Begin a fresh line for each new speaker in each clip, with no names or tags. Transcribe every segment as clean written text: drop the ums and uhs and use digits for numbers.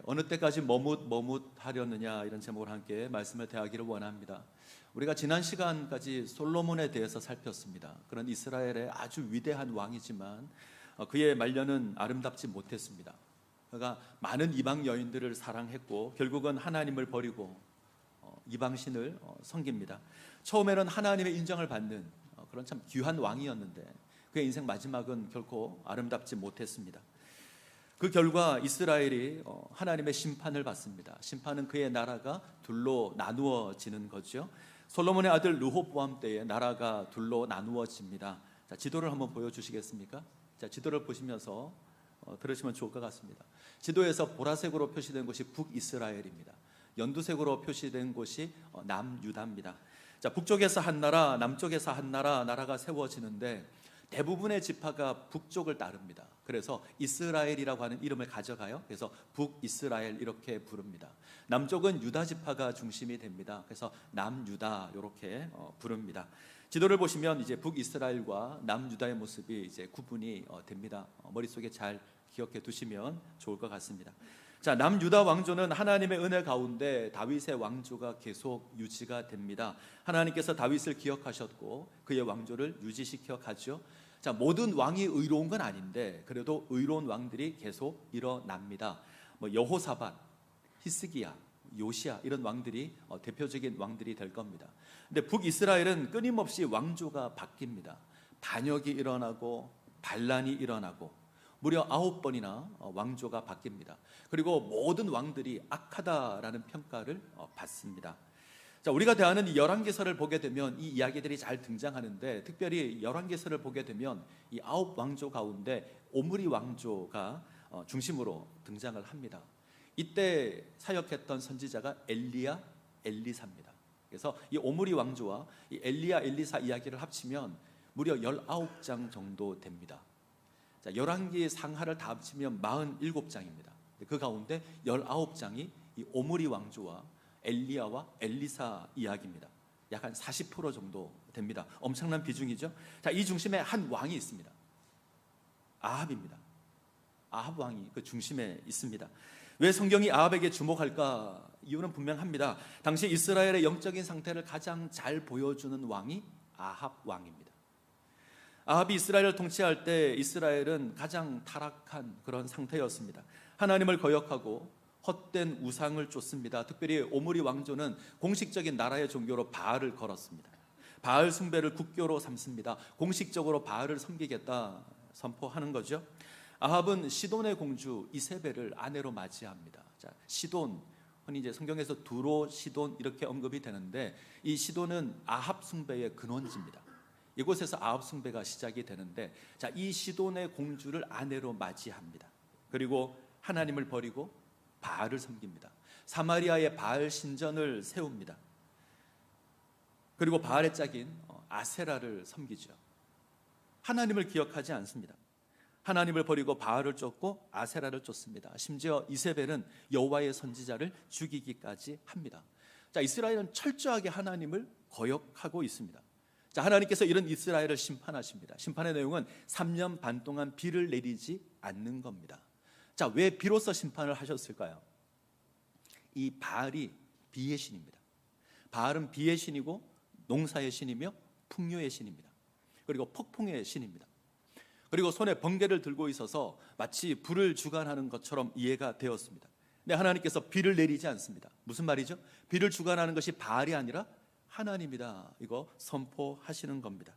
어느 때까지 머뭇하려느냐 이런 제목으로 함께 말씀을 대하기를 원합니다. 우리가 지난 시간까지 솔로몬에 대해서 살폈습니다. 그런 이스라엘의 아주 위대한 왕이지만 그의 말년은 아름답지 못했습니다. 그가 많은 이방 여인들을 사랑했고 결국은 하나님을 버리고 이방신을 섬깁니다. 처음에는 하나님의 인정을 받는 그런 참 귀한 왕이었는데 그의 인생 마지막은 결코 아름답지 못했습니다. 그 결과 이스라엘이 하나님의 심판을 받습니다. 심판은 그의 나라가 둘로 나누어지는 거죠. 솔로몬의 아들 르호보암 때에 나라가 둘로 나누어집니다. 자, 지도를 한번 보여주시겠습니까? 자, 지도를 보시면서 들으시면 좋을 것 같습니다. 지도에서 보라색으로 표시된 곳이 북이스라엘입니다. 연두색으로 표시된 곳이 남유다입니다. 자, 북쪽에서 한 나라, 남쪽에서 한 나라가 세워지는데 대부분의 지파가 북쪽을 따릅니다. 그래서 이스라엘이라고 하는 이름을 가져가요. 그래서 북이스라엘 이렇게 부릅니다. 남쪽은 유다 지파가 중심이 됩니다. 그래서 남유다 이렇게 부릅니다. 지도를 보시면 이제 북이스라엘과 남유다의 모습이 이제 구분이 됩니다. 머릿속에 잘 기억해 두시면 좋을 것 같습니다. 자, 남유다 왕조는 하나님의 은혜 가운데 다윗의 왕조가 계속 유지가 됩니다. 하나님께서 다윗을 기억하셨고 그의 왕조를 유지시켜 가죠. 자, 모든 왕이 의로운 건 아닌데 그래도 의로운 왕들이 계속 일어납니다. 여호사밧, 히스기야, 요시야 이런 왕들이 대표적인 왕들이 될 겁니다. 근데 북이스라엘은 끊임없이 왕조가 바뀝니다. 반역이 일어나고 반란이 일어나고 무려 9번이나 왕조가 바뀝니다. 그리고 모든 왕들이 악하다라는 평가를 받습니다. 자, 우리가 대하는 이 열왕기서를 보게 되면 이 이야기들이 잘 등장하는데 특별히 열왕기서를 보게 되면 이 9 왕조 가운데 오므리 왕조가 중심으로 등장을 합니다. 이때 사역했던 선지자가 엘리야, 엘리사입니다. 그래서 이 오므리 왕조와 이 엘리야, 엘리사 이야기를 합치면 무려 19장 정도 됩니다. 자, 열왕기 상하를 다 합치면 47장입니다. 그 가운데 19장이 이 오므리 왕조와 엘리야와 엘리사 이야기입니다. 약 한 40% 정도 됩니다. 엄청난 비중이죠. 자, 이 중심에 한 왕이 있습니다. 아합입니다. 아합 왕이 그 중심에 있습니다. 왜 성경이 아합에게 주목할까? 이유는 분명합니다. 당시 이스라엘의 영적인 상태를 가장 잘 보여주는 왕이 아합 왕입니다. 아합이 이스라엘을 통치할 때 이스라엘은 가장 타락한 그런 상태였습니다. 하나님을 거역하고 헛된 우상을 쫓습니다. 특별히 오므리 왕조는 공식적인 나라의 종교로 바알을 걸었습니다. 바알 숭배를 국교로 삼습니다. 공식적으로 바알을 섬기겠다 선포하는 거죠. 아합은 시돈의 공주 이세벨을 아내로 맞이합니다. 자, 시돈, 흔히 이제 성경에서 두로 시돈 이렇게 언급이 되는데 이 시돈은 아합 숭배의 근원지입니다. 이곳에서 아합 숭배가 시작이 되는데, 자, 이 시돈의 공주를 아내로 맞이합니다. 그리고 하나님을 버리고 바알을 섬깁니다. 사마리아에 바알 신전을 세웁니다. 그리고 바알의 짝인 아세라를 섬기죠. 하나님을 기억하지 않습니다. 하나님을 버리고 바알을 쫓고 아세라를 쫓습니다. 심지어 이세벨은 여호와의 선지자를 죽이기까지 합니다. 자, 이스라엘은 철저하게 하나님을 거역하고 있습니다. 자, 하나님께서 이런 이스라엘을 심판하십니다. 심판의 내용은 3년 반 동안 비를 내리지 않는 겁니다. 자, 왜 비로소 심판을 하셨을까요? 이 바알이 비의 신입니다. 바알은 비의 신이고 농사의 신이며 풍요의 신입니다. 그리고 폭풍의 신입니다. 그리고 손에 번개를 들고 있어서 마치 불을 주관하는 것처럼 이해가 되었습니다. 근데 하나님께서 비를 내리지 않습니다. 무슨 말이죠? 비를 주관하는 것이 바알이 아니라 하나님이다, 이거 선포하시는 겁니다.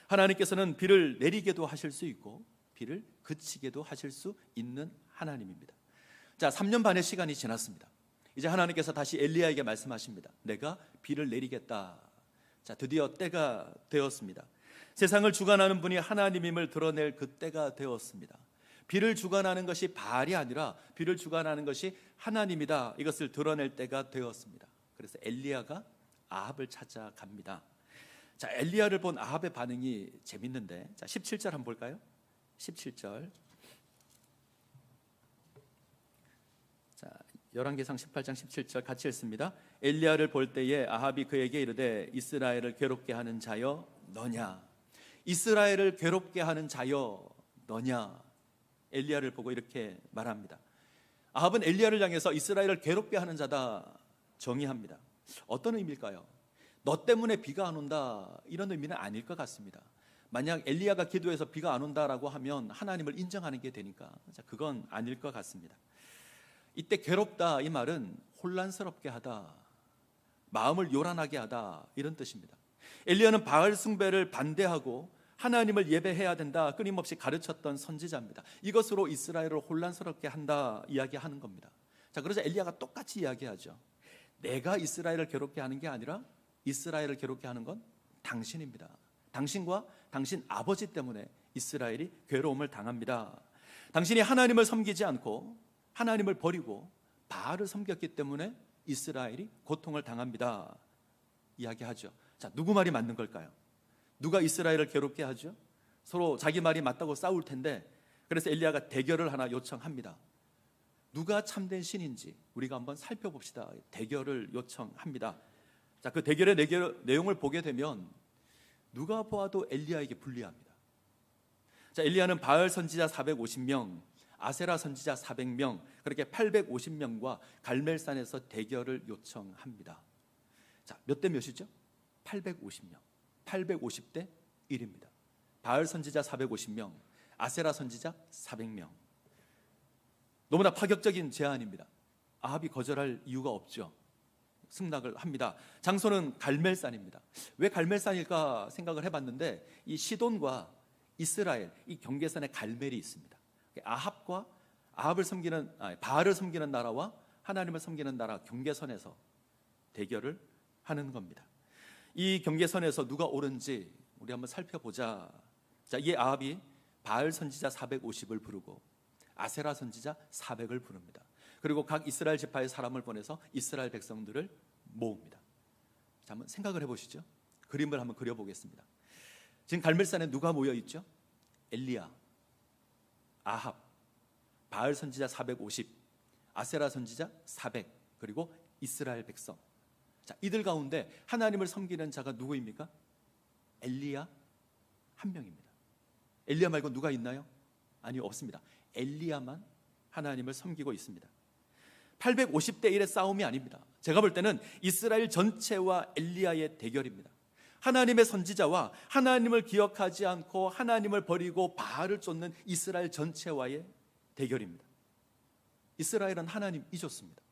하나님께서는 비를 내리게도 하실 수 있고 비를 그치게도 하실 수 있는 하나님입니다. 자, 3년 반의 시간이 지났습니다. 이제 하나님께서 다시 엘리야에게 말씀하십니다. 내가 비를 내리겠다. 자, 드디어 때가 되었습니다. 세상을 주관하는 분이 하나님임을 드러낼 그 때가 되었습니다. 비를 주관하는 것이 바알이 아니라 비를 주관하는 것이 하나님이다, 이것을 드러낼 때가 되었습니다. 그래서 엘리야가 아합을 찾아갑니다. 자, 엘리야를 본 아합의 반응이 재밌는데, 자, 17절 한번 볼까요? 17절. 자, 열왕기상 18장 17절 같이 읽습니다. 엘리야를 볼 때에 아합이 그에게 이르되 이스라엘을 괴롭게 하는 자여 너냐? 이스라엘을 괴롭게 하는 자여 너냐? 엘리야를 보고 이렇게 말합니다. 아합은 엘리야를 향해서 이스라엘을 괴롭게 하는 자다 정의합니다. 어떤 의미일까요? 너 때문에 비가 안 온다, 이런 의미는 아닐 것 같습니다. 만약 엘리야가 기도해서 비가 안 온다라고 하면 하나님을 인정하는 게 되니까 그건 아닐 것 같습니다. 이때 괴롭다, 이 말은 혼란스럽게 하다, 마음을 요란하게 하다, 이런 뜻입니다. 엘리야는 바알 숭배를 반대하고 하나님을 예배해야 된다 끊임없이 가르쳤던 선지자입니다. 이것으로 이스라엘을 혼란스럽게 한다 이야기하는 겁니다. 자, 그래서 엘리야가 똑같이 이야기하죠. 내가 이스라엘을 괴롭게 하는 게 아니라 이스라엘을 괴롭게 하는 건 당신입니다. 당신과 당신 아버지 때문에 이스라엘이 괴로움을 당합니다. 당신이 하나님을 섬기지 않고 하나님을 버리고 바알을 섬겼기 때문에 이스라엘이 고통을 당합니다 이야기하죠. 자, 누구 말이 맞는 걸까요? 누가 이스라엘을 괴롭게 하죠? 서로 자기 말이 맞다고 싸울 텐데, 그래서 엘리야가 대결을 하나 요청합니다. 누가 참된 신인지 우리가 한번 살펴봅시다. 대결을 요청합니다. 자, 그 대결의 내용을 보게 되면 누가 보아도 엘리야에게 불리합니다. 자, 엘리야는 바알 선지자 450명, 아세라 선지자 400명, 그렇게 850명과 갈멜산에서 대결을 요청합니다. 자, 몇 대 몇이죠? 850명. 850대 1입니다. 바알 선지자 450명, 아세라 선지자 400명. 너무나 파격적인 제안입니다. 아합이 거절할 이유가 없죠. 승낙을 합니다. 장소는 갈멜산입니다. 왜 갈멜산일까 생각을 해봤는데, 이 시돈과 이스라엘, 이 경계선에 갈멜이 있습니다. 바알을 섬기는 나라와 하나님을 섬기는 나라 경계선에서 대결을 하는 겁니다. 이 경계선에서 누가 옳은지 우리 한번 살펴보자. 자, 이 아합이 바알 선지자 450을 부르고 아세라 선지자 400을 부릅니다. 그리고 각 이스라엘 지파의 사람을 보내서 이스라엘 백성들을 모읍니다. 자, 한번 생각을 해보시죠. 그림을 한번 그려보겠습니다. 지금 갈멜산에 누가 모여 있죠? 엘리야, 아합, 바알 선지자 450, 아세라 선지자 400, 그리고 이스라엘 백성. 자, 이들 가운데 하나님을 섬기는 자가 누구입니까? 엘리야 한 명입니다. 엘리야 말고 누가 있나요? 아니요, 없습니다. 엘리야만 하나님을 섬기고 있습니다. 850대 1의 싸움이 아닙니다. 제가 볼 때는 이스라엘 전체와 엘리야의 대결입니다. 하나님의 선지자와 하나님을 기억하지 않고 하나님을 버리고 바알을 쫓는 이스라엘 전체와의 대결입니다. 이스라엘은 하나님 잊었습니다.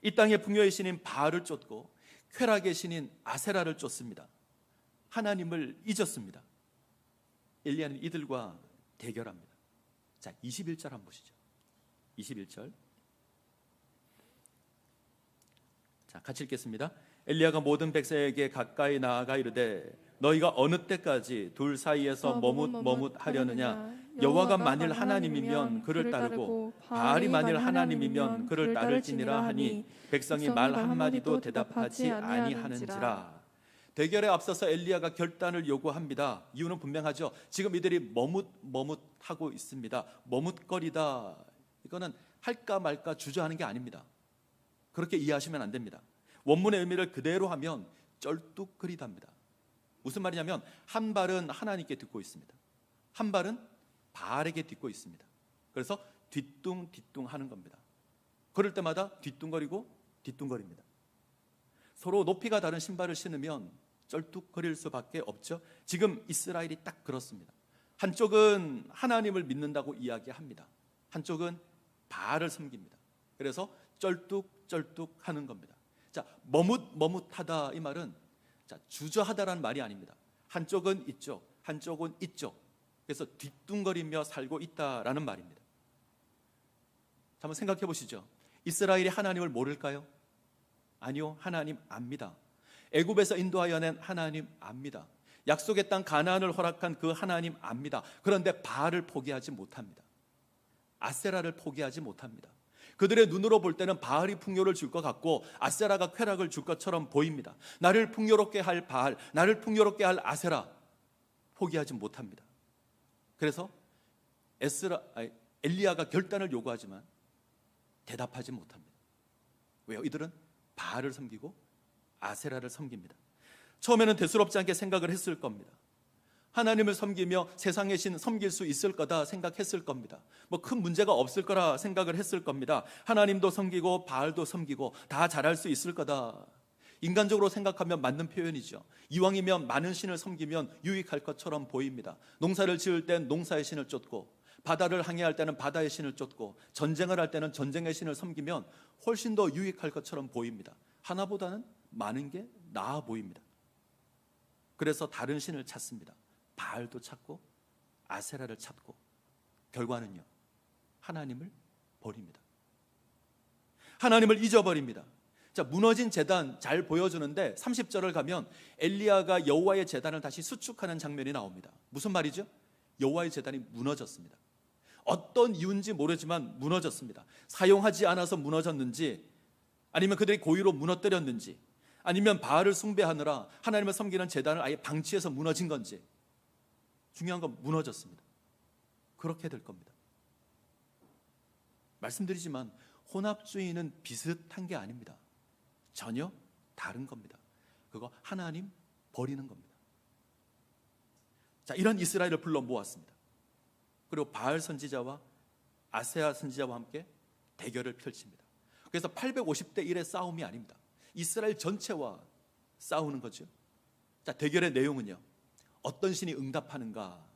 이 땅의 풍요의 신인 바알을 쫓고 쾌락의 신인 아세라를 쫓습니다. 하나님을 잊었습니다. 엘리야는 이들과 대결합니다. 자, 21절 한번 보시죠. 21절. 자, 같이 읽겠습니다. 엘리야가 모든 백성에게 가까이 나아가 이르되 너희가 어느 때까지 둘 사이에서 머뭇하려느냐? 여호와가 만일 하나님이면 그를 따르고 바알이 만일 하나님이면 그를 따를지니라 하니 백성이 말 한마디도 대답하지 아니하는지라. 대결에 앞서서 엘리야가 결단을 요구합니다. 이유는 분명하죠. 지금 이들이 머뭇하고 있습니다. 머뭇거리다, 이거는 할까 말까 주저하는 게 아닙니다. 그렇게 이해하시면 안 됩니다. 원문의 의미를 그대로 하면 쩔뚝거리답니다. 무슨 말이냐면 한 발은 하나님께 듣고 있습니다. 한 발은 바알에게 듣고 있습니다. 그래서 뒤뚱뒤뚱 하는 겁니다. 그럴 때마다 뒤뚱거립니다. 서로 높이가 다른 신발을 신으면 쩔뚝거릴 수밖에 없죠. 지금 이스라엘이 딱 그렇습니다. 한쪽은 하나님을 믿는다고 이야기합니다. 한쪽은 바알을 섬깁니다. 그래서 쩔뚝쩔뚝 하는 겁니다. 자, 머뭇하다, 이 말은 자, 주저하다라는 말이 아닙니다. 한쪽은 이쪽, 한쪽은 이쪽. 그래서 뒤뚱거리며 살고 있다라는 말입니다. 자, 한번 생각해 보시죠. 이스라엘이 하나님을 모를까요? 아니요, 하나님 압니다. 애굽에서 인도하여 낸 하나님 압니다. 약속의 땅 가나안을 허락한 그 하나님 압니다. 그런데 바알을 포기하지 못합니다. 아세라를 포기하지 못합니다. 그들의 눈으로 볼 때는 바알이 풍요를 줄 것 같고 아세라가 쾌락을 줄 것처럼 보입니다. 나를 풍요롭게 할 바알, 나를 풍요롭게 할 아세라 포기하지 못합니다. 그래서 엘리야가 결단을 요구하지만 대답하지 못합니다. 왜요? 이들은 바알을 섬기고 아세라를 섬깁니다. 처음에는 대수롭지 않게 생각을 했을 겁니다. 하나님을 섬기며 세상의 신 섬길 수 있을 거다 생각했을 겁니다. 뭐 큰 문제가 없을 거라 생각을 했을 겁니다. 하나님도 섬기고 바알도 섬기고 다 잘할 수 있을 거다. 인간적으로 생각하면 맞는 표현이죠. 이왕이면 많은 신을 섬기면 유익할 것처럼 보입니다. 농사를 지을 땐 농사의 신을 쫓고, 바다를 항해할 때는 바다의 신을 쫓고, 전쟁을 할 때는 전쟁의 신을 섬기면 훨씬 더 유익할 것처럼 보입니다. 하나보다는 많은 게 나아 보입니다. 그래서 다른 신을 찾습니다. 바알도 찾고 아세라를 찾고, 결과는요, 하나님을 버립니다. 하나님을 잊어버립니다. 자, 무너진 제단 잘 보여주는데 30절을 가면 엘리야가 여호와의 제단을 다시 수축하는 장면이 나옵니다. 무슨 말이죠? 여호와의 제단이 무너졌습니다. 어떤 이유인지 모르지만 무너졌습니다. 사용하지 않아서 무너졌는지, 아니면 그들이 고의로 무너뜨렸는지, 아니면 바알을 숭배하느라 하나님을 섬기는 제단을 아예 방치해서 무너진 건지, 중요한 건 무너졌습니다. 그렇게 될 겁니다. 말씀드리지만 혼합주의는 비슷한 게 아닙니다. 전혀 다른 겁니다. 그거 하나님 버리는 겁니다. 자, 이런 이스라엘을 불러 모았습니다. 그리고 바알 선지자와 아세야 선지자와 함께 대결을 펼칩니다. 그래서 850대 1의 싸움이 아닙니다. 이스라엘 전체와 싸우는 거죠. 자, 대결의 내용은요, 어떤 신이 응답하는가?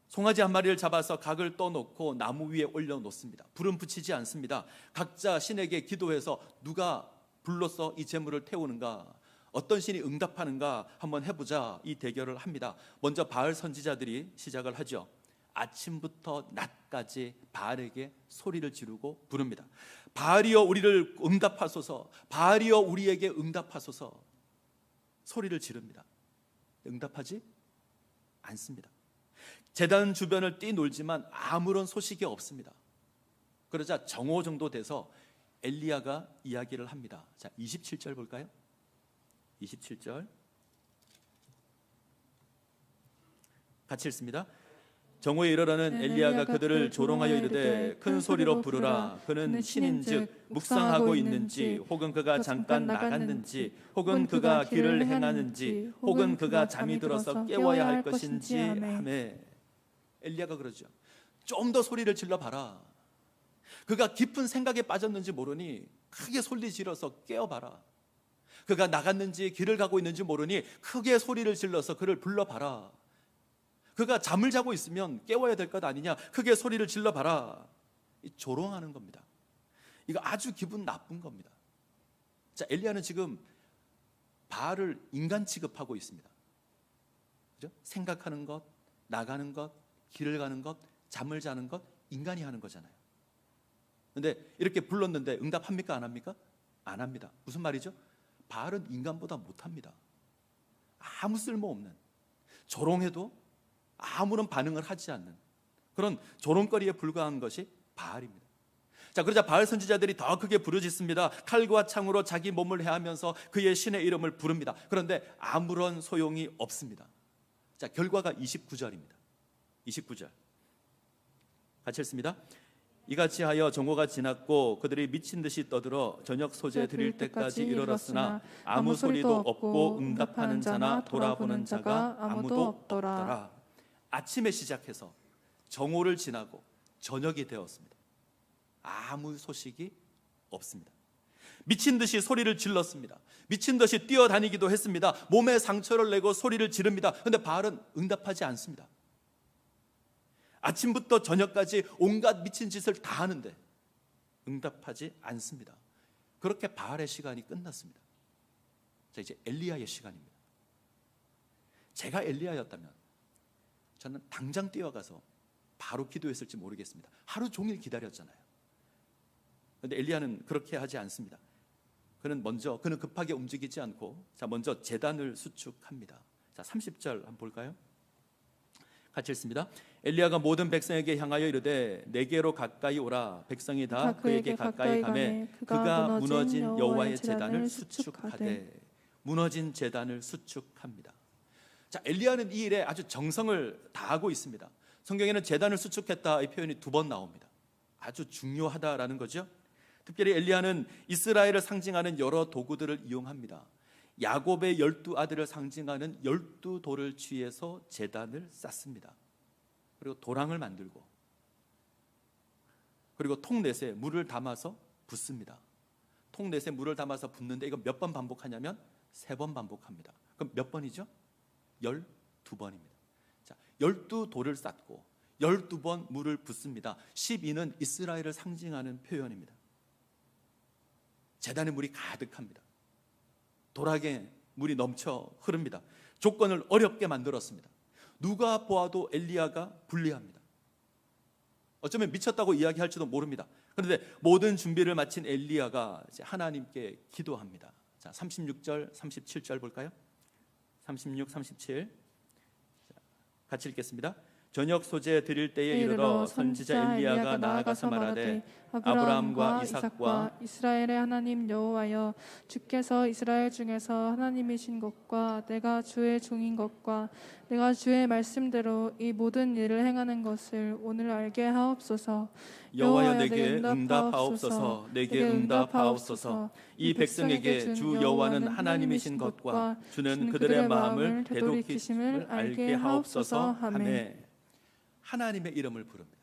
송아지 한 마리를 잡아서 각을 떠놓고 나무 위에 올려놓습니다. 불은 붙이지 않습니다. 각자 신에게 기도해서 누가 불로써 이 제물을 태우는가, 어떤 신이 응답하는가 한번 해보자, 이 대결을 합니다. 먼저 바알 선지자들이 시작을 하죠. 아침부터 낮까지 바알에게 소리를 지르고 부릅니다. 바알이여 우리를 응답하소서, 바알이여 우리에게 응답하소서, 소리를 지릅니다. 응답하지 않습니다. 제단 주변을 뛰놀지만 아무런 소식이 없습니다. 그러자 정오 정도 돼서 엘리야가 이야기를 합니다. 자, 27절 볼까요? 27절 같이 읽습니다. 정오에 이르러는 엘리야가 그들을 조롱하여 이르되 큰 소리로 부르라. 그는 신인즉 묵상하고 있는지, 혹은 그가 잠깐 나갔는지, 혹은 그가 길을 행하는지, 혹은 그가 잠이 들어서 깨워야 할 것인지 하매. 엘리야가 그러죠. 좀 더 소리를 질러봐라. 그가 깊은 생각에 빠졌는지 모르니 크게 소리 질러서 깨워봐라. 그가 나갔는지 길을 가고 있는지 모르니 크게 소리를 질러서 그를 불러봐라. 그가 잠을 자고 있으면 깨워야 될 것 아니냐, 크게 소리를 질러봐라. 조롱하는 겁니다. 이거 아주 기분 나쁜 겁니다. 자, 엘리야는 지금 바알을 인간 취급하고 있습니다. 그죠? 생각하는 것, 나가는 것, 길을 가는 것, 잠을 자는 것, 인간이 하는 거잖아요. 그런데 이렇게 불렀는데 응답합니까? 안 합니까? 안 합니다. 무슨 말이죠? 바알은 인간보다 못합니다. 아무 쓸모없는, 조롱해도 아무런 반응을 하지 않는 그런 조롱거리에 불과한 것이 바알입니다. 자, 그러자 바알 선지자들이 더 크게 부르짖습니다. 칼과 창으로 자기 몸을 해하면서 그의 신의 이름을 부릅니다. 그런데 아무런 소용이 없습니다. 자, 결과가 29절입니다. 29절 같이 읽습니다. 이같이 하여 정오가 지났고 그들이 미친 듯이 떠들어 저녁 소재 드릴 때까지 이르렀으나 아무 소리도 없고 응답하는 자나 돌아보는 자가 아무도 없더라. 아침에 시작해서 정오를 지나고 저녁이 되었습니다. 아무 소식이 없습니다. 미친 듯이 소리를 질렀습니다. 미친 듯이 뛰어다니기도 했습니다. 몸에 상처를 내고 소리를 지릅니다. 그런데 바알은 응답하지 않습니다. 아침부터 저녁까지 온갖 미친 짓을 다 하는데 응답하지 않습니다. 그렇게 바알의 시간이 끝났습니다. 자, 이제 엘리야의 시간입니다. 제가 엘리야였다면 저는 당장 뛰어가서 바로 기도했을지 모르겠습니다. 하루 종일 기다렸잖아요. 그런데 엘리야는 그렇게 하지 않습니다. 그는 급하게 움직이지 않고 먼저 제단을 수축합니다. 자, 30절 한번 볼까요? 같이 읽습니다. 엘리야가 모든 백성에게 향하여 이르되 내게로 가까이 오라. 백성이 다 그에게 가까이 가매 그가 무너진 여호와의 제단을 수축하되. 무너진 제단을 수축합니다. 자, 엘리야는 이 일에 아주 정성을 다하고 있습니다. 성경에는 제단을 수축했다 이 표현이 2번 나옵니다. 아주 중요하다라는 거죠. 특별히 엘리야는 이스라엘을 상징하는 여러 도구들을 이용합니다. 야곱의 12 아들을 상징하는 12돌을 취해서 제단을 쌓습니다. 그리고 도랑을 만들고, 그리고 통넷에 물을 담아서 붓습니다. 통넷에 물을 담아서 붓는데 이거 몇 번 반복하냐면 3번 반복합니다. 그럼 몇 번이죠? 12번입니다. 자, 12돌을 쌓고 12번 물을 붓습니다. 12는 이스라엘을 상징하는 표현입니다. 제단에 물이 가득합니다. 도락에 물이 넘쳐 흐릅니다. 조건을 어렵게 만들었습니다. 누가 보아도 엘리야가 불리합니다. 어쩌면 미쳤다고 이야기할지도 모릅니다. 그런데 모든 준비를 마친 엘리야가 이제 하나님께 기도합니다. 자, 36절, 37절 볼까요? 36, 37 같이 읽겠습니다. 저녁 소재 드릴 때에 이르러 선지자 엘리야가 나아가서 말하되 아브라함과 이삭과
이스라엘의 하나님 여호와여, 주께서 이스라엘 중에서 하나님이신 것과 내가 주의 종인 것과 내가 주의 말씀대로 이 모든 일을 행하는 것을 오늘 알게 하옵소서.
여호와여 내게 응답하옵소서. 내게 응답하옵소서. 이 백성에게 주 여호와는 하나님이신 것과 주는 그들의 마음을 되돌이키심을 알게 하옵소서 하매. 하나님의 이름을 부릅니다.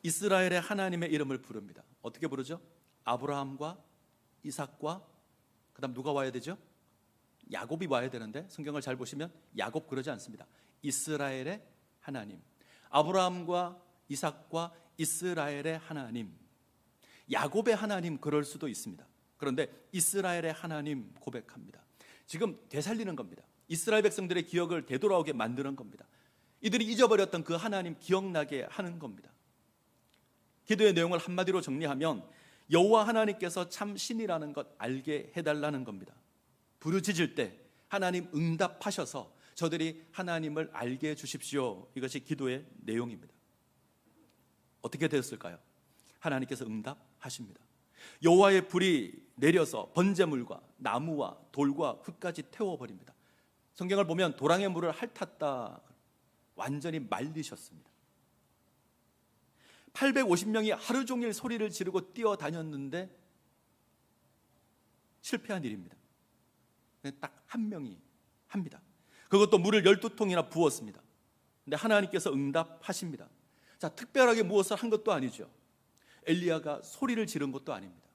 이스라엘의 하나님의 이름을 부릅니다. 어떻게 부르죠? 아브라함과 이삭과 그다음 누가 와야 되죠? 야곱이 와야 되는데 성경을 잘 보시면 야곱 그러지 않습니다. 이스라엘의 하나님. 아브라함과 이삭과 이스라엘의 하나님. 야곱의 하나님 그럴 수도 있습니다. 그런데 이스라엘의 하나님 고백합니다. 지금 되살리는 겁니다. 이스라엘 백성들의 기억을 되돌아오게 만드는 겁니다. 이들이 잊어버렸던 그 하나님 기억나게 하는 겁니다. 기도의 내용을 한마디로 정리하면 여호와 하나님께서 참 신이라는 것 알게 해달라는 겁니다. 부르짖을 때 하나님 응답하셔서 저들이 하나님을 알게 해주십시오. 이것이 기도의 내용입니다. 어떻게 되었을까요? 하나님께서 응답하십니다. 여호와의 불이 내려서 번제물과 나무와 돌과 흙까지 태워버립니다. 성경을 보면 도랑의 물을 핥았다, 완전히 말리셨습니다. 850명이 하루 종일 소리를 지르고 뛰어다녔는데 실패한 일입니다. 딱 한 명이 합니다. 그것도 물을 12통이나 부었습니다. 근데 하나님께서 응답하십니다. 자, 특별하게 무엇을 한 것도 아니죠. 엘리야가 소리를 지른 것도 아닙니다.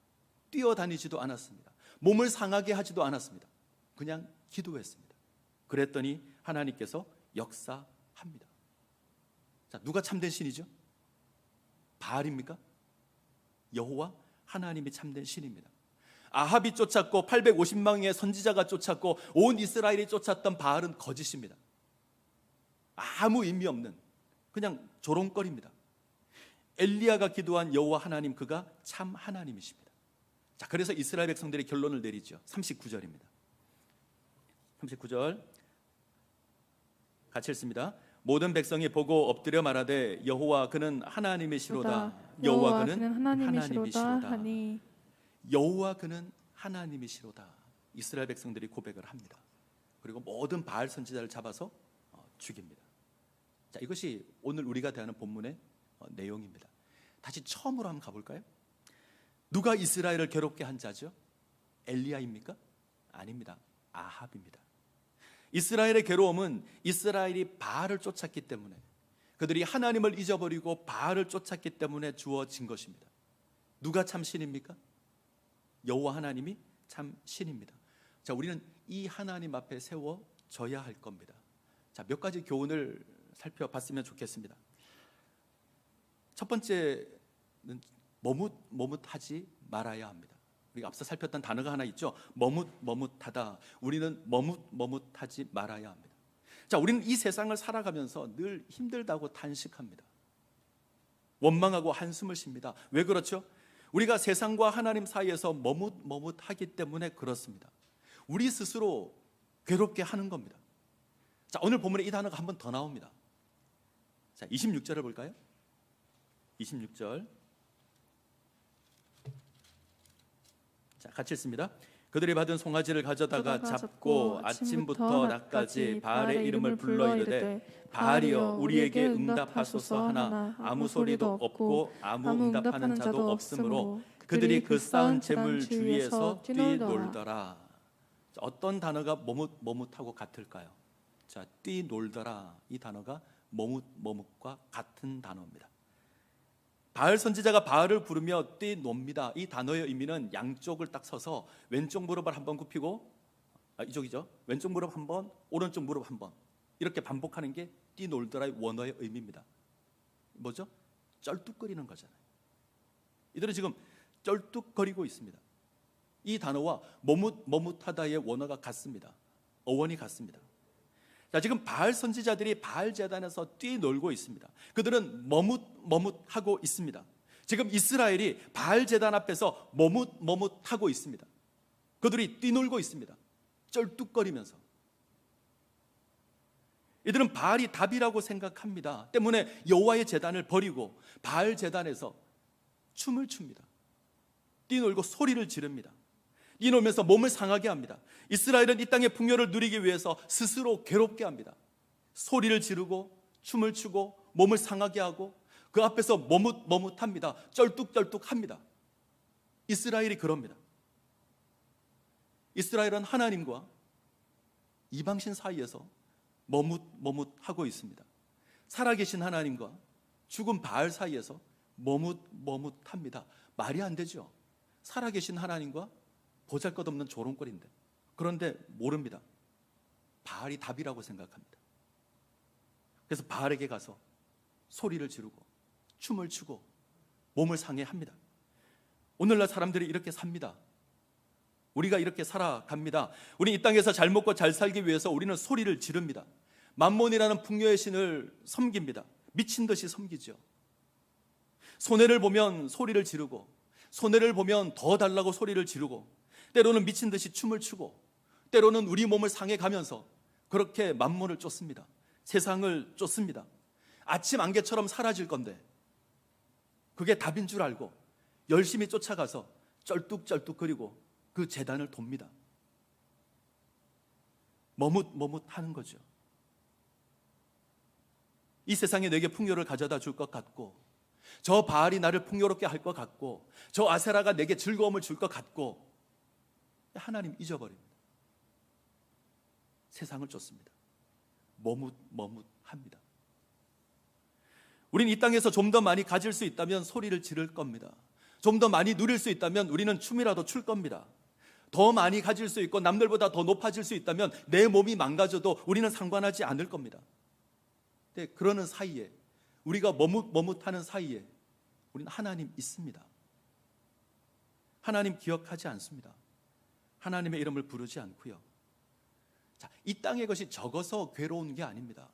뛰어다니지도 않았습니다. 몸을 상하게 하지도 않았습니다. 그냥 기도했습니다. 그랬더니 하나님께서 역사합니다. 자, 누가 참된 신이죠? 바알입니까? 여호와 하나님이 참된 신입니다. 아합이 쫓았고 850명의 선지자가 쫓았고 온 이스라엘이 쫓았던 바알은 거짓입니다. 아무 의미 없는 그냥 조롱거리입니다. 엘리야가 기도한 여호와 하나님, 그가 참 하나님이십니다. 자, 그래서 이스라엘 백성들이 결론을 내리죠. 39절입니다. 39절 같이 읽습니다. 모든 백성이 보고 엎드려 말하되 여호와 그는 하나님이시로다. 여호와 그는 하나님이시로다 하니. 여호와 그는 하나님이시로다. 이스라엘 백성들이 고백을 합니다. 그리고 모든 바알 선지자를 잡아서 죽입니다. 자, 이것이 오늘 우리가 대하는 본문의 내용입니다. 다시 처음으로 한번 가볼까요? 누가 이스라엘을 괴롭게 한 자죠? 엘리야입니까? 아닙니다. 아합입니다. 이스라엘의 괴로움은 이스라엘이 바알을 쫓았기 때문에, 그들이 하나님을 잊어버리고 바알을 쫓았기 때문에 주어진 것입니다. 누가 참 신입니까? 여호와 하나님이 참 신입니다. 자, 우리는 이 하나님 앞에 세워져야 할 겁니다. 자, 몇 가지 교훈을 살펴봤으면 좋겠습니다. 첫 번째는 머뭇하지 말아야 합니다. 우리가 앞서 살폈던 단어가 하나 있죠. 머뭇하다. 우리는 머뭇하지 말아야 합니다. 자, 우리는 이 세상을 살아가면서 늘 힘들다고 탄식합니다. 원망하고 한숨을 쉽니다. 왜 그렇죠? 우리가 세상과 하나님 사이에서 머뭇하기 때문에 그렇습니다. 우리 스스로 괴롭게 하는 겁니다. 자, 오늘 본문에 이 단어가 한 번 더 나옵니다. 자, 26절을 볼까요? 26절. 자, 같이 읽습니다. 그들이 받은 송아지를 가져다가 잡고 아침부터 낮까지 바알의 이름을 불러 이르되 바알이여 우리에게 응답하소서 하나 아무 소리도 없고 아무 응답하는 자도 없으므로 그들이 그 쌓은 재물 주위에서 뛰놀더라. 어떤 단어가 머뭇머뭇하고 같을까요? 자, 뛰놀더라, 이 단어가 머뭇머뭇과 같은 단어입니다. 바알 선지자가 바알을 부르며 뛰놉니다. 이 단어의 의미는 양쪽을 딱 서서 왼쪽 무릎을 한번 굽히고, 이쪽이죠, 왼쪽 무릎 한번, 오른쪽 무릎 한번, 이렇게 반복하는 게 뛰놀더라의 원어의 의미입니다. 뭐죠? 쩔뚝거리는 거잖아요. 이들은 지금 쩔뚝거리고 있습니다. 이 단어와 머뭇머뭇하다의 원어가 같습니다. 어원이 같습니다. 자, 지금 바알 선지자들이 바알 제단에서 뛰놀고 있습니다. 그들은 머뭇머뭇하고 있습니다. 지금 이스라엘이 바알 제단 앞에서 머뭇머뭇하고 있습니다. 그들이 뛰놀고 있습니다. 쩔뚝거리면서. 이들은 바알이 답이라고 생각합니다. 때문에 여호와의 제단을 버리고 바알 제단에서 춤을 춥니다. 뛰놀고 소리를 지릅니다. 뛰놀면서 몸을 상하게 합니다. 이스라엘은 이 땅의 풍요를 누리기 위해서 스스로 괴롭게 합니다. 소리를 지르고 춤을 추고 몸을 상하게 하고 그 앞에서 머뭇머뭇합니다. 쩔뚝쩔뚝합니다. 이스라엘이 그럽니다. 이스라엘은 하나님과 이방신 사이에서 머뭇머뭇하고 있습니다. 살아계신 하나님과 죽은 바알 사이에서 머뭇머뭇합니다. 말이 안 되죠. 살아계신 하나님과 보잘것없는 조롱거리인데, 그런데 모릅니다. 바알이 답이라고 생각합니다. 그래서 바알에게 가서 소리를 지르고 춤을 추고 몸을 상해합니다. 오늘날 사람들이 이렇게 삽니다. 우리가 이렇게 살아갑니다. 우리 이 땅에서 잘 먹고 잘 살기 위해서 우리는 소리를 지릅니다. 만몬이라는 풍요의 신을 섬깁니다. 미친 듯이 섬기죠. 손해를 보면 소리를 지르고, 손해를 보면 더 달라고 소리를 지르고, 때로는 미친 듯이 춤을 추고, 때로는 우리 몸을 상해 가면서 그렇게 만몬을 쫓습니다. 세상을 쫓습니다. 아침 안개처럼 사라질 건데 그게 답인 줄 알고 열심히 쫓아가서 쩔뚝쩔뚝거리고 그 제단을 돕니다. 머뭇머뭇하는 거죠. 이 세상에 내게 풍요를 가져다 줄 것 같고, 저 바알이 나를 풍요롭게 할 것 같고, 저 아세라가 내게 즐거움을 줄 것 같고, 하나님 잊어버립니다. 세상을 쫓습니다. 머뭇머뭇합니다. 우리는 이 땅에서 좀 더 많이 가질 수 있다면 소리를 지를 겁니다. 좀 더 많이 누릴 수 있다면 우리는 춤이라도 출 겁니다. 더 많이 가질 수 있고 남들보다 더 높아질 수 있다면 내 몸이 망가져도 우리는 상관하지 않을 겁니다. 근데 그러는 사이에, 우리가 머뭇머뭇하는 사이에 우리는 하나님 있습니다. 하나님 기억하지 않습니다. 하나님의 이름을 부르지 않고요. 자, 이 땅의 것이 적어서 괴로운 게 아닙니다.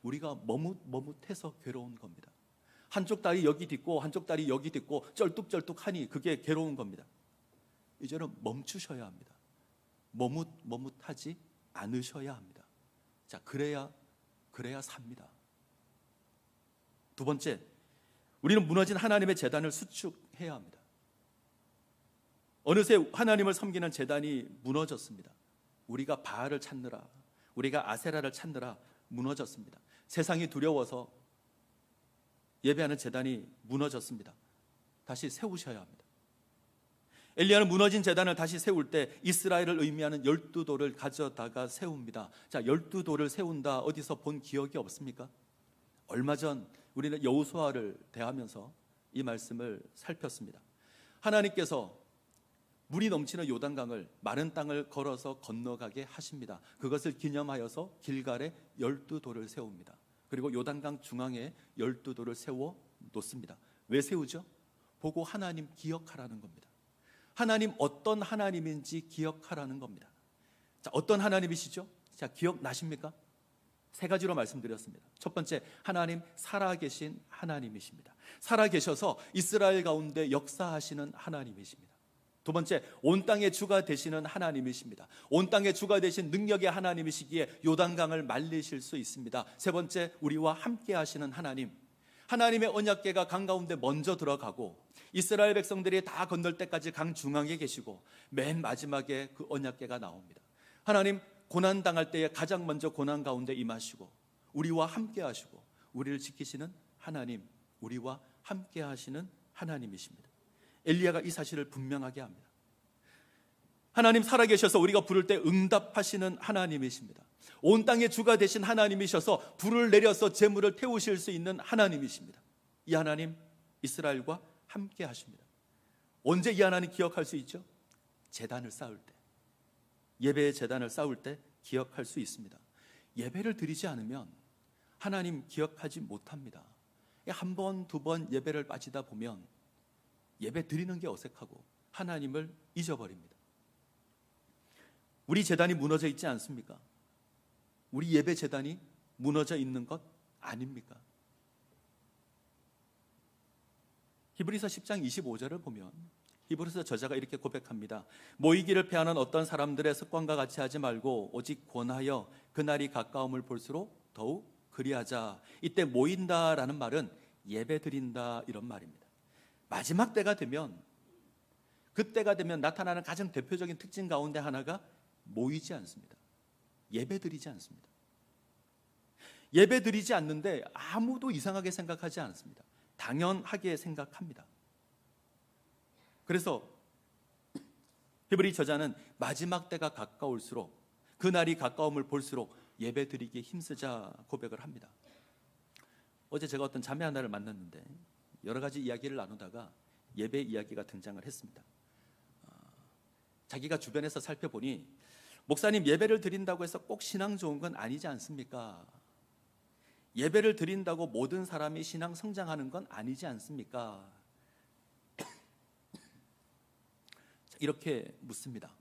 우리가 머뭇머뭇해서 괴로운 겁니다. 한쪽 다리 여기 딛고 한쪽 다리 여기 딛고 쩔뚝쩔뚝하니 그게 괴로운 겁니다. 이제는 멈추셔야 합니다. 머뭇머뭇하지 않으셔야 합니다. 자, 그래야 삽니다. 두 번째, 우리는 무너진 하나님의 제단을 수축해야 합니다. 어느새 하나님을 섬기는 제단이 무너졌습니다. 우리가 바알을 찾느라, 우리가 아세라를 찾느라 무너졌습니다. 세상이 두려워서 예배하는 제단이 무너졌습니다. 다시 세우셔야 합니다. 엘리야는 무너진 제단을 다시 세울 때 이스라엘을 의미하는 12돌을 가져다가 세웁니다. 자, 12돌을 세운다, 어디서 본 기억이 없습니까? 얼마 전 우리는 여호수아를 대하면서 이 말씀을 살폈습니다. 하나님께서 물이 넘치는 요단강을 마른 땅을 걸어서 건너가게 하십니다. 그것을 기념하여서 길갈에 12돌을 세웁니다. 그리고 요단강 중앙에 12돌을 세워 놓습니다. 왜 세우죠? 보고 하나님 기억하라는 겁니다. 하나님 어떤 하나님인지 기억하라는 겁니다. 자, 어떤 하나님이시죠? 자, 기억나십니까? 세 가지로 말씀드렸습니다. 첫 번째, 하나님 살아계신 하나님이십니다. 살아계셔서 이스라엘 가운데 역사하시는 하나님이십니다. 두 번째, 온 땅의 주가 되시는 하나님이십니다. 온 땅의 주가 되신 능력의 하나님이시기에 요단강을 말리실 수 있습니다. 세 번째, 우리와 함께 하시는 하나님, 하나님의 언약궤가 강 가운데 먼저 들어가고 이스라엘 백성들이 다 건널 때까지 강 중앙에 계시고 맨 마지막에 그 언약궤가 나옵니다. 하나님 고난당할 때에 가장 먼저 고난 가운데 임하시고 우리와 함께 하시고 우리를 지키시는 하나님, 우리와 함께 하시는 하나님이십니다. 엘리야가 이 사실을 분명하게 합니다. 하나님 살아계셔서 우리가 부를 때 응답하시는 하나님이십니다. 온 땅의 주가 되신 하나님이셔서 불을 내려서 재물을 태우실 수 있는 하나님이십니다. 이 하나님 이스라엘과 함께 하십니다. 언제 이 하나님 기억할 수 있죠? 제단을 쌓을 때, 예배의 제단을 쌓을 때 기억할 수 있습니다. 예배를 드리지 않으면 하나님 기억하지 못합니다. 한 번, 두 번 예배를 빠지다 보면 예배 드리는 게 어색하고 하나님을 잊어버립니다. 우리 제단이 무너져 있지 않습니까? 우리 예배 제단이 무너져 있는 것 아닙니까? 히브리서 10장 25절을 보면 히브리서 저자가 이렇게 고백합니다. 모이기를 패하는 어떤 사람들의 습관과 같이 하지 말고 오직 권하여 그날이 가까움을 볼수록 더욱 그리하자. 이때 모인다라는 말은 예배 드린다 이런 말입니다. 마지막 때가 되면, 그때가 되면 나타나는 가장 대표적인 특징 가운데 하나가 모이지 않습니다. 예배 드리지 않습니다. 예배 드리지 않는데 아무도 이상하게 생각하지 않습니다. 당연하게 생각합니다. 그래서 히브리 저자는 마지막 때가 가까울수록, 그날이 가까움을 볼수록 예배 드리기에 힘쓰자 고백을 합니다. 어제 제가 어떤 자매 하나를 만났는데 여러 가지 이야기를 나누다가 예배 이야기가 등장을 했습니다. 자기가 주변에서 살펴보니 목사님 예배를 드린다고 해서 꼭 신앙 좋은 건 아니지 않습니까? 예배를 드린다고 모든 사람이 신앙 성장하는 건 아니지 않습니까? 이렇게 묻습니다.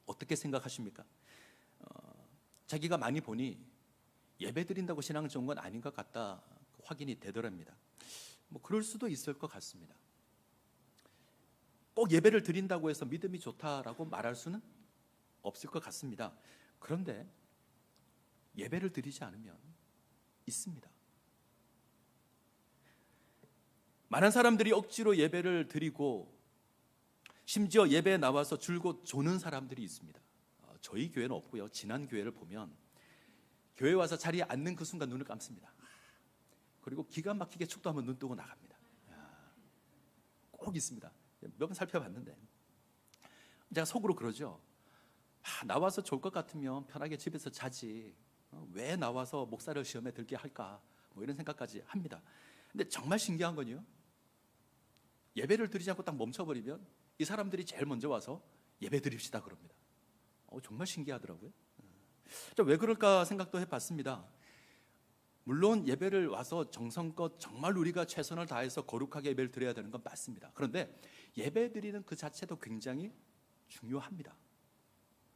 어떻게 생각하십니까? 자기가 많이 보니 예배 드린다고 신앙 좋은 건 아닌 것 같다 확인이 되더랍니다. 그럴 수도 있을 것 같습니다. 꼭 예배를 드린다고 해서 믿음이 좋다라고 말할 수는 없을 것 같습니다. 그런데 예배를 드리지 않으면 있습니다. 많은 사람들이 억지로 예배를 드리고 심지어 예배에 나와서 줄곧 조는 사람들이 있습니다. 저희 교회는 없고요. 지난 교회를 보면 교회 와서 자리에 앉는 그 순간 눈을 감습니다. 그리고 기가 막히게 축도하면 눈 뜨고 나갑니다. 꼭 있습니다. 몇 번 살펴봤는데 제가 속으로 그러죠. 나와서 좋을 것 같으면 편하게 집에서 자지, 왜 나와서 목사를 시험에 들게 할까, 이런 생각까지 합니다. 근데 정말 신기한 건요, 예배를 드리지 않고 딱 멈춰버리면 이 사람들이 제일 먼저 와서 예배 드립시다 그럽니다. 정말 신기하더라고요. 왜 그럴까 생각도 해봤습니다. 물론 예배를 와서 정성껏 정말 우리가 최선을 다해서 거룩하게 예배를 드려야 되는 건 맞습니다. 그런데 예배 드리는 그 자체도 굉장히 중요합니다.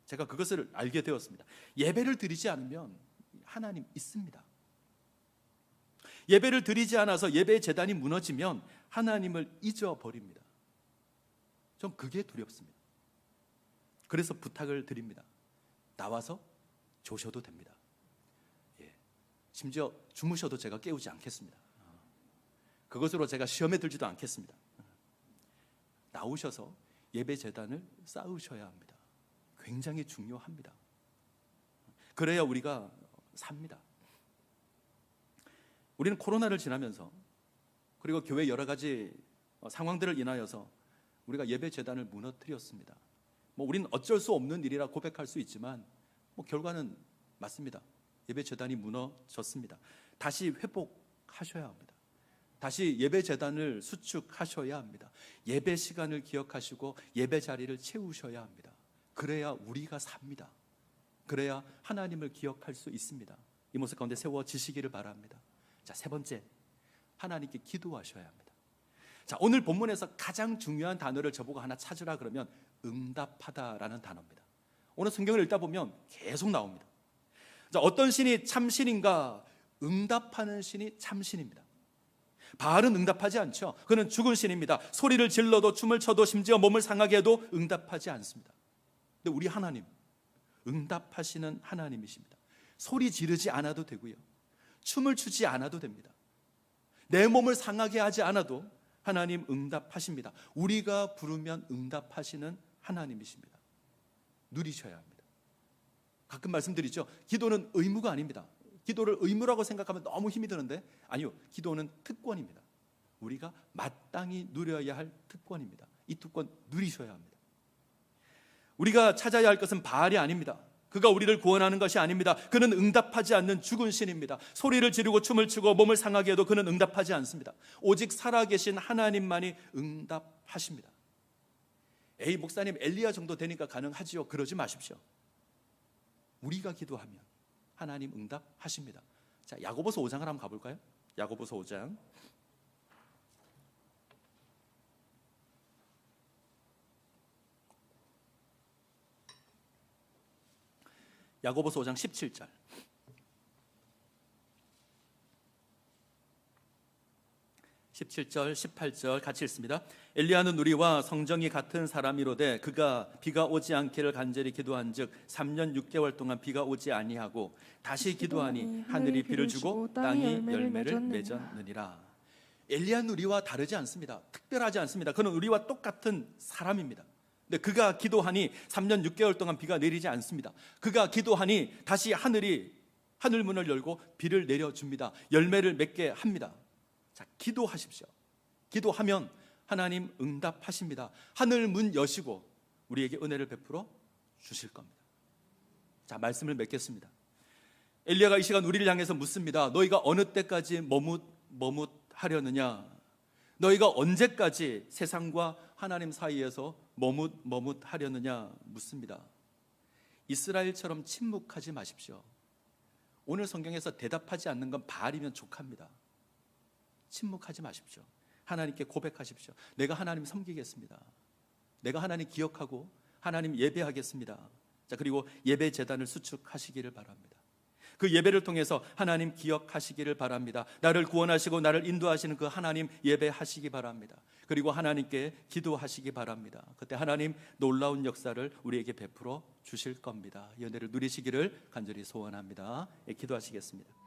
제가 그것을 알게 되었습니다. 예배를 드리지 않으면 하나님 있습니다. 예배를 드리지 않아서 예배의 제단이 무너지면 하나님을 잊어버립니다. 전 그게 두렵습니다. 그래서 부탁을 드립니다. 나와서 조셔도 됩니다. 심지어 주무셔도 제가 깨우지 않겠습니다. 그것으로 제가 시험에 들지도 않겠습니다. 나오셔서 예배 제단을 쌓으셔야 합니다. 굉장히 중요합니다. 그래야 우리가 삽니다. 우리는 코로나를 지나면서 그리고 교회 여러 가지 상황들을 인하여서 우리가 예배 제단을 무너뜨렸습니다. 우리는 어쩔 수 없는 일이라 고백할 수 있지만 결과는 맞습니다. 예배 제단이 무너졌습니다. 다시 회복하셔야 합니다. 다시 예배 제단을 수축하셔야 합니다. 예배 시간을 기억하시고 예배 자리를 채우셔야 합니다. 그래야 우리가 삽니다. 그래야 하나님을 기억할 수 있습니다. 이 모습 가운데 세워지시기를 바랍니다. 자, 세 번째, 하나님께 기도하셔야 합니다. 자, 오늘 본문에서 가장 중요한 단어를 저보고 하나 찾으라 그러면 응답하다라는 단어입니다. 오늘 성경을 읽다 보면 계속 나옵니다. 자, 어떤 신이 참신인가? 응답하는 신이 참신입니다. 바알은 응답하지 않죠. 그는 죽은 신입니다. 소리를 질러도 춤을 춰도 심지어 몸을 상하게 해도 응답하지 않습니다. 근데 우리 하나님, 응답하시는 하나님이십니다. 소리 지르지 않아도 되고요, 춤을 추지 않아도 됩니다. 내 몸을 상하게 하지 않아도 하나님 응답하십니다. 우리가 부르면 응답하시는 하나님이십니다. 누리셔야 합니다. 가끔 말씀드리죠. 기도는 의무가 아닙니다. 기도를 의무라고 생각하면 너무 힘이 드는데 아니요, 기도는 특권입니다. 우리가 마땅히 누려야 할 특권입니다. 이 특권 누리셔야 합니다. 우리가 찾아야 할 것은 바알이 아닙니다. 그가 우리를 구원하는 것이 아닙니다. 그는 응답하지 않는 죽은 신입니다. 소리를 지르고 춤을 추고 몸을 상하게 해도 그는 응답하지 않습니다. 오직 살아계신 하나님만이 응답하십니다. 에이, 목사님 엘리야 정도 되니까 가능하지요. 그러지 마십시오. 우리가 기도하면 하나님 응답하십니다. 자, 야고보서 5장을 한번 가볼까요? 야고보서 5장. 야고보서 5장 17절. 17절, 18절 같이 읽습니다. 엘리야는 우리와 성정이 같은 사람이로되 그가 비가 오지 않기를 간절히 기도한즉 3년 6개월 동안 비가 오지 아니하고 다시 기도하니 하늘이 비를 주고 땅이 열매를 맺었느니라. 엘리야는 우리와 다르지 않습니다. 특별하지 않습니다. 그는 우리와 똑같은 사람입니다. 근데 그가 기도하니 3년 6개월 동안 비가 내리지 않습니다. 그가 기도하니 다시 하늘 문을 열고 비를 내려줍니다. 열매를 맺게 합니다. 자, 기도하십시오. 기도하면 하나님 응답하십니다. 하늘 문 여시고 우리에게 은혜를 베풀어 주실 겁니다. 자, 말씀을 맺겠습니다. 엘리야가 이 시간 우리를 향해서 묻습니다. 너희가 어느 때까지 머뭇하려느냐? 너희가 언제까지 세상과 하나님 사이에서 머뭇하려느냐 묻습니다. 이스라엘처럼 침묵하지 마십시오. 오늘 성경에서 대답하지 않는 건 바알이면 족합니다. 침묵하지 마십시오. 하나님께 고백하십시오. 내가 하나님 섬기겠습니다. 내가 하나님 기억하고 하나님 예배하겠습니다. 자, 그리고 예배 제단을 수축하시기를 바랍니다. 그 예배를 통해서 하나님 기억하시기를 바랍니다. 나를 구원하시고 나를 인도하시는 그 하나님 예배하시기 바랍니다. 그리고 하나님께 기도하시기 바랍니다. 그때 하나님 놀라운 역사를 우리에게 베풀어 주실 겁니다. 이 은혜를 누리시기를 간절히 소원합니다. 기도하시겠습니다.